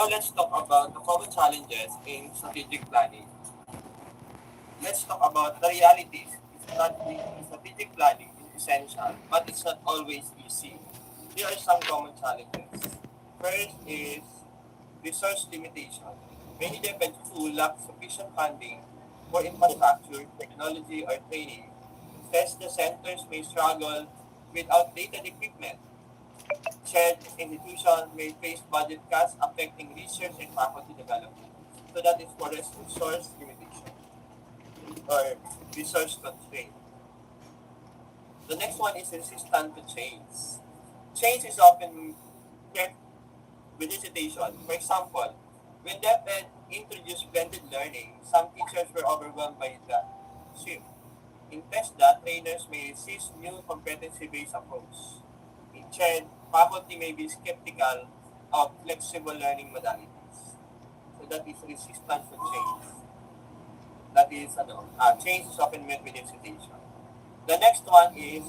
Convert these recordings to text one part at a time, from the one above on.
Now let's talk about the common challenges in strategic planning. Let's talk about the realities. Strategic planning is essential, but it's not always easy. There are some common challenges. First is resource limitation. Many deped schools lack sufficient funding for infrastructure, technology, or training. Test the centers may struggle with outdated equipment. Shared institutions may face budget cuts affecting research and faculty development. So that is for resource limitation or resource constraint. The next one is resistant to change. Change is often met with hesitation. For example, when DepEd introduced blended learning, some teachers were overwhelmed by the shift. In TESDA, trainers may resist new competency-based approach. In CHED, faculty may be skeptical of flexible learning modalities. So that is resistance to change. That is, change is often met with hesitation. The next one is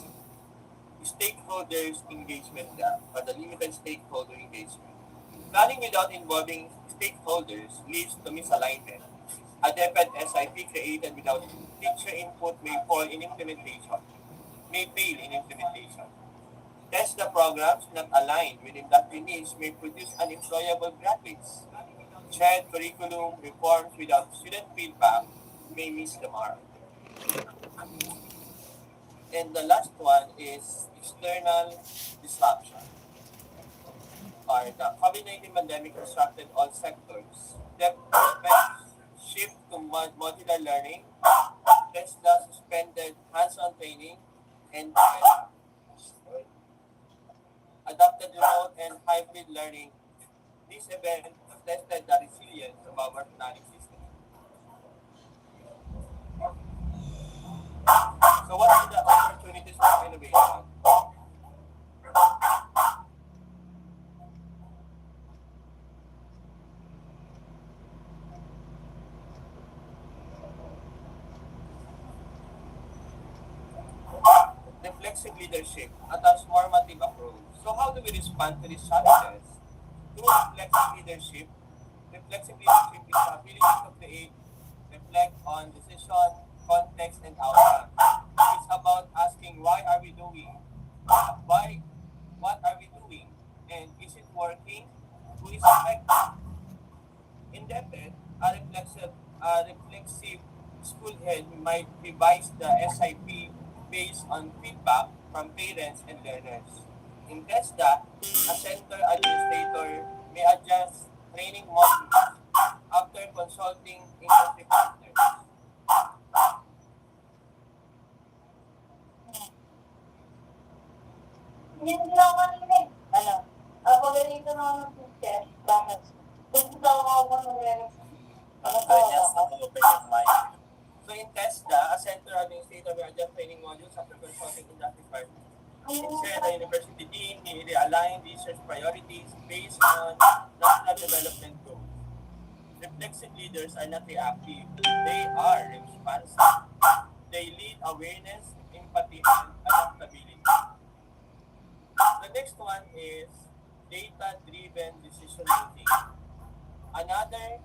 stakeholders engagement gap or the limited stakeholder engagement. Planning without involving stakeholders leads to misalignment. A DepEd SIP created without teacher input may fail in implementation. Test the programs not aligned with industry needs may produce unemployable graduates. Shared curriculum reforms without student feedback may miss the mark. And the last one is external disruption. Or the COVID-19 pandemic disrupted all sectors. DepEd shift to modular learning, TESDA suspended hands-on training, and adapted remote and hybrid learning. This event tested the resilience of our planning system. So what are the opportunities for innovation? Reflexive leadership, a transformative approach. So how do we respond to these challenges? Through reflexive leadership is the ability to create, reflect on decision, context, and outcome. It's about asking why are we doing, why, what are we doing, and is it working? Who is affected? In depth, a reflexive school head might revise the SIP based on feedback from parents and learners. In TESDA, a center administrator may adjust training modules after consulting industry partners. Hindi sila ako kanina eh. Ano? Ako ganito na ako ng teacher. Bakit? Kung daw ako mag-relax. Ano to? Just open your mind. So in TESDA, a center administrator will adjust training modules after consulting industry partners. Instead, the university dean may realign research priorities based on national development goals. Reflexive leaders are not reactive. They are responsive. They lead awareness, empathy, and adaptability. The next one is data-driven decision making. Another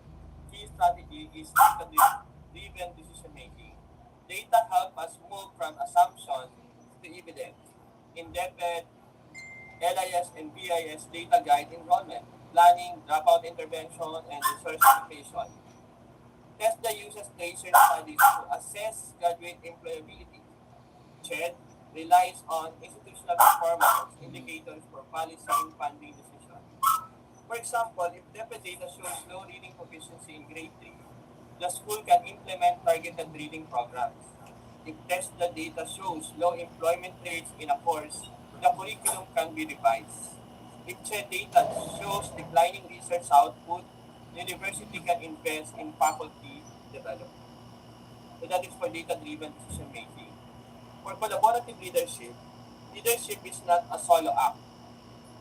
key strategy is data-driven decision making. Data help us move from assumption to evidence. In DepEd, LIS and BIS data guide enrollment, planning, dropout intervention, and resource allocation. TESDA uses tracer studies to assess graduate employability. CHED relies on institutional performance indicators for policy and funding decisions. For example, if DepEd data shows low reading proficiency in grade 3, the school can implement targeted reading programs. If TESDA data shows low employment rates in a course, the curriculum can be revised. If CHED data shows declining research output, the university can invest in faculty development. So that is for data-driven decision making. For collaborative leadership, leadership is not a solo act.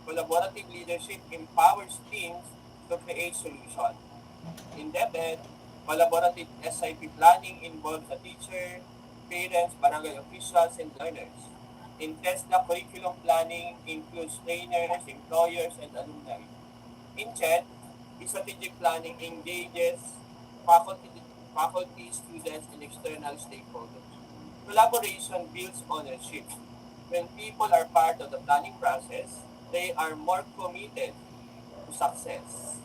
Collaborative leadership empowers teams to create solutions. In DepEd, collaborative SIP planning involves the teacher, parents, barangay officials, and learners. In TESDA, curriculum planning includes trainers, employers, and alumni. In CHED, Strategic planning engages faculty, faculty, students, and external stakeholders. Collaboration builds ownership. When people are part of the planning process, they are more committed to success.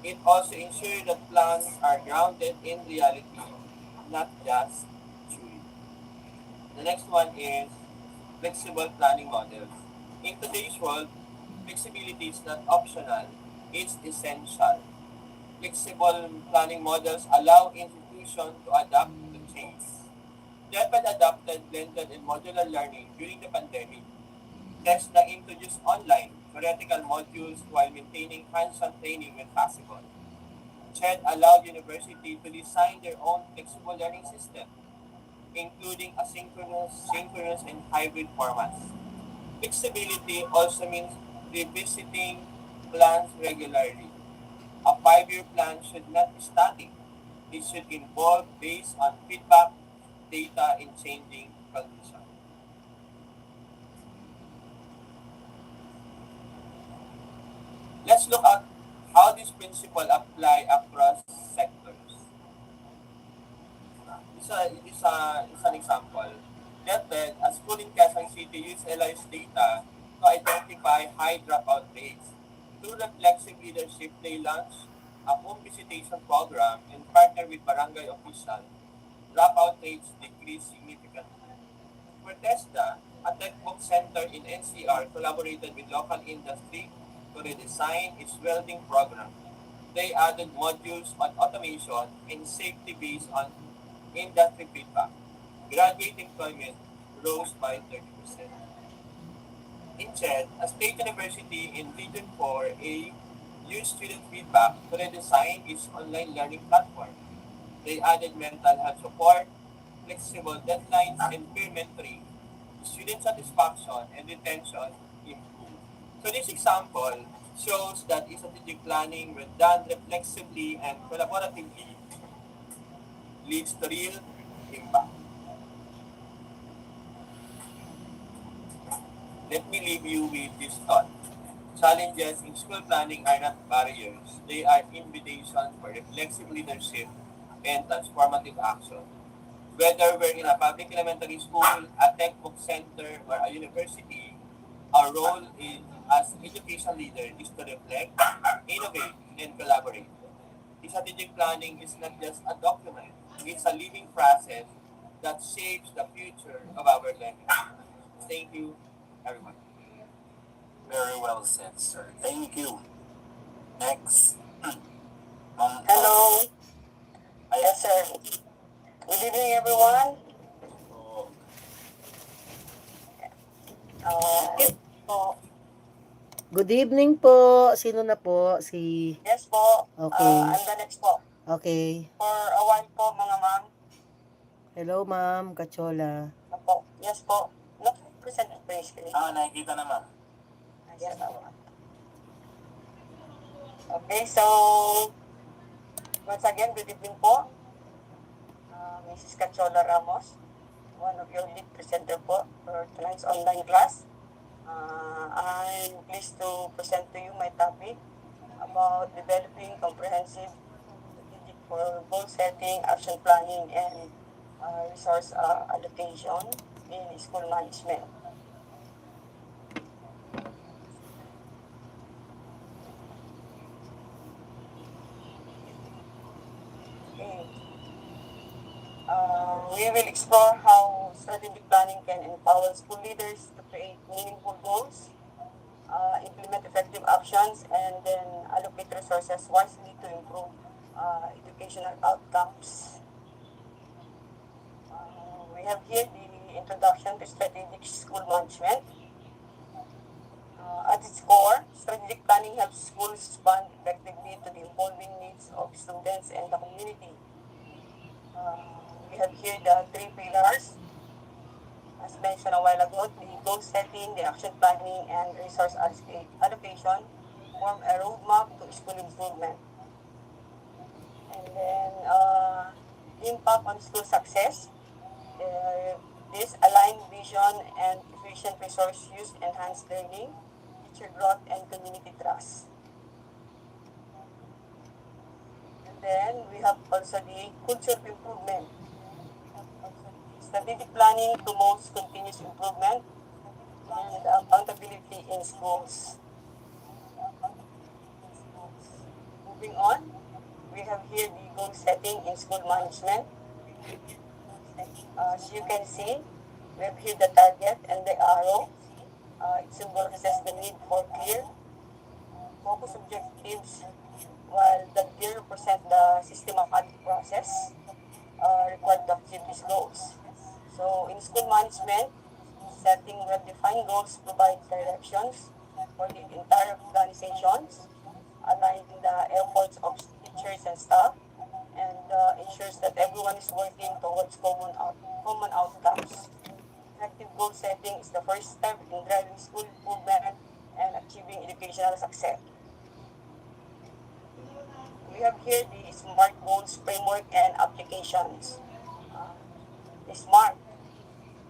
It also ensures that plans are grounded in reality, not just theory. The next one is flexible planning models. In today's world, flexibility is not optional, it's essential. Flexible planning models allow institutions to adapt to change. Deped adopted blended and modular learning during the pandemic. TESDA introduced online theoretical modules while maintaining hands-on training when possible. CHED allowed universities to design their own flexible learning system, including asynchronous, synchronous, and hybrid formats. Flexibility also means revisiting plans regularly. A 5-year plan should not be static. It should evolve based on feedback, data, and changing conditions. Let's look at how this principle apply across sectors. This is an example. Deped, a school in Quezon City, used LIS data to identify high dropout rates. Through reflexive leadership, they launched a home visitation program and partnered with barangay officials. Dropout rates decreased significantly. For TESDA, a textbook center in NCR collaborated with local industry to redesign its welding program. They added modules on automation and safety based on industry feedback. Graduate employment rose by 30%. In CHED, a state university in Region 4A used student feedback to redesign its online learning platform. They added mental health support, flexible deadlines, and peer mentoring. Student satisfaction and retention improved. So this example shows that strategic planning when done reflexively and collaboratively leads to real impact. Let me leave you with this thought. Challenges in school planning are not barriers. They are invitations for reflexive leadership and transformative action. Whether we're in a public elementary school, a textbook center, or a university, our role as education leader is to reflect, innovate, and collaborate. Strategic planning is not just a document, it's a living process that shapes the future of our learning. Thank you, everyone. Very well said, sir. Thank you. Next. Hello. Yes, sir. Good evening, everyone. Oh, Yes po. Good evening po. Sino na po? Si... Yes po. Okay. I'm the next po. Okay. For a while po, mga ma'am. Hello, ma'am. Kachola. Ano po? Yes po. No, present please. nakikita naman. Yes, po. Okay, so once again, good evening po. Mrs. Cachola Ramos, one of your lead presenter po for tonight's online class. I'm pleased to present to you my topic about developing comprehensive strategic for goal setting, action planning, and resource allocation in school management. Okay. We will explore how strategic planning can empower school leaders to create meaningful goals, implement effective actions, and then allocate resources wisely to improve educational outcomes. We have here the introduction to strategic school management. At its core, strategic planning helps schools respond effectively to the evolving needs of students and the community. We have here the three pillars, as mentioned a while ago: the goal setting, the action planning, and resource allocation form a roadmap to school improvement. And then impact on school success. This aligned vision and efficient resource use enhance learning, teacher growth, and community trust. Then we have also the culture of improvement. Strategic planning promotes continuous improvement and accountability in schools. Moving on, we have here the goal setting in school management. As you can see, we have here the target and the arrow. It symbolizes the need for clear, focus objectives, while the gear represent the systematic process required to achieve these goals. So in school management, setting well-defined goals provides directions for the entire organizations, aligning the efforts of teachers and staff, and ensures that everyone is working towards common outcomes. Effective goal setting is the first step in driving school improvement and achieving educational success. We have here the SMART goals framework and applications. The SMART,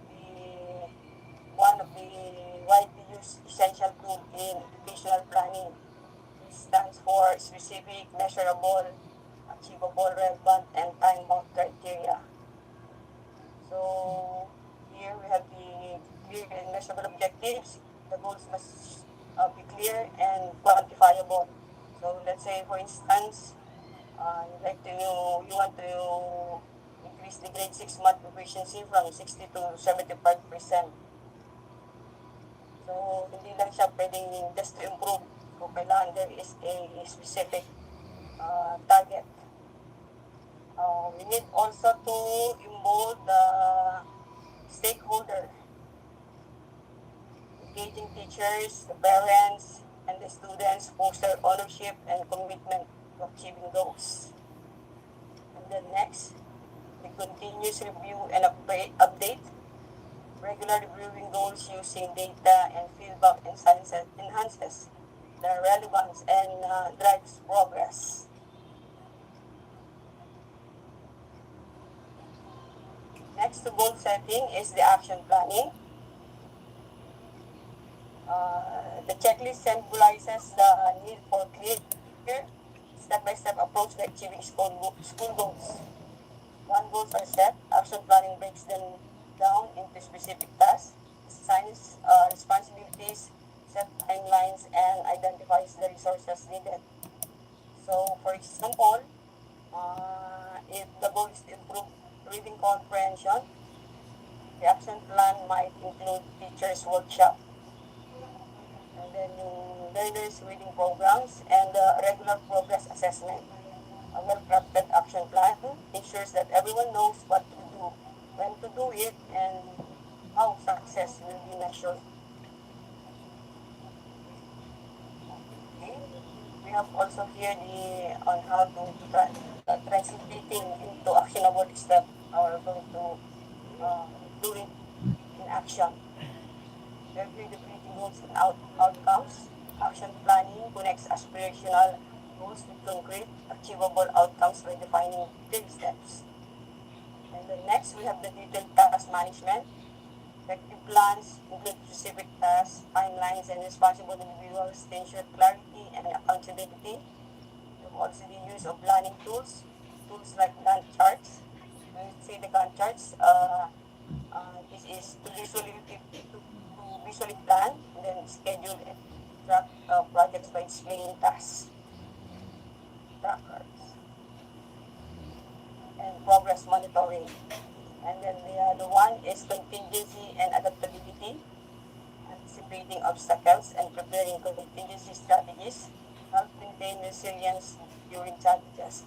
the one of the widely used essential tool in educational planning. It stands for specific, measurable, achievable, relevant, and time-bound criteria. So here we have the clear and measurable objectives. The goals must be clear and quantifiable. So let's say, for instance, you want to increase the grade 6 math proficiency from 60 to 75%. So hindi lang siya pwedeng just to improve. So kailangan there is a specific target. We need also to involve the stakeholder, engaging teachers, the parents, and the students foster ownership and commitment to achieving goals. And then next, the continuous review and update, regular reviewing goals using data and feedback enhances the relevance and drives progress. Next to goal setting is the action planning. The checklist symbolizes the need for clear, step-by-step approach to achieving school goals. When goals are set, action planning breaks them down into specific tasks, assigns responsibilities, set timelines, and identifies the resources needed. So, for example, if the goal is to improve reading comprehension, the action plan might include teachers' workshop, and then learners' reading programs, and regular progress assessment. A well-crafted action plan ensures that everyone knows what to do, when to do it, and how success will be measured. Okay. We have also here on how to translating into actionable step or going to do it in action. We have here the creating goals and outcomes. Action planning connects aspirational goals with concrete, achievable outcomes by defining big steps. And then next, we have the detailed task management. Effective plans include specific tasks, timelines, and responsible individuals to ensure clarity and accountability. We have also the use of planning tools like Gantt charts. When we say the Gantt charts, this is to visually plan, and then schedule and track projects by displaying tasks, trackers, and progress monitoring. And then the other one is contingency and adaptability, anticipating obstacles and preparing contingency strategies, help maintain resilience during challenges.